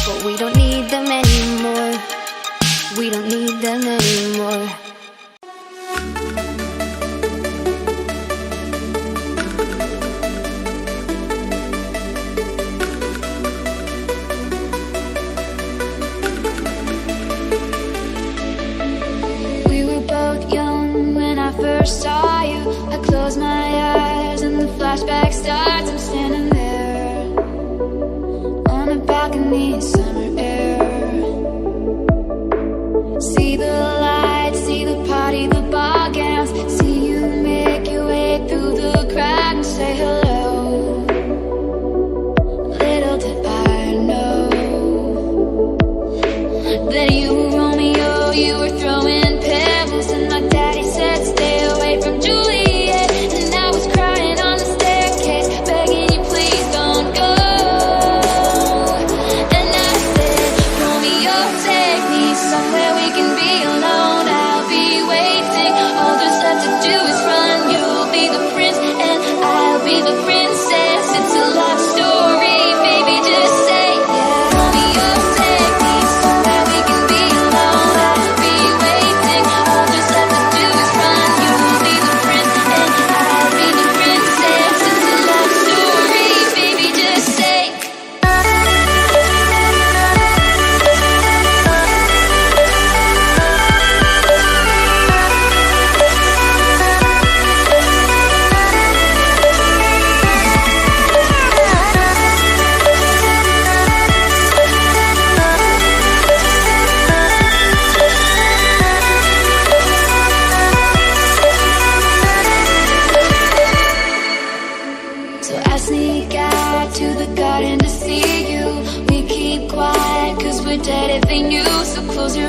But we don't need them anymore. We don't need them anymore. We were both young when I first saw you. I close my eyes and the flashback starts. I'm standing there on a balcony, summer air. See the lights, see the party, the ball gowns. See you make your way through the crowd and say hello. Little did I know that you were Romeo, you were throwing pebbles, and my daddy said stay away from Juliet. And I was crying on the staircase, begging you please don't go. And I said, Romeo, take me somewhere we can be alone. I'll be waiting, all there's left to do is run. You'll be the prince and I'll be the princess. It's a love story, baby, just say yeah. Romeo, take me somewhere we can be alone. I'll be waiting, all there's left to do is run. You'll be the prince and I'll be the princess. It's a love story, baby, just say. So I sneak out to the garden to see you. We keep quiet cause we're dead if they knew. So close your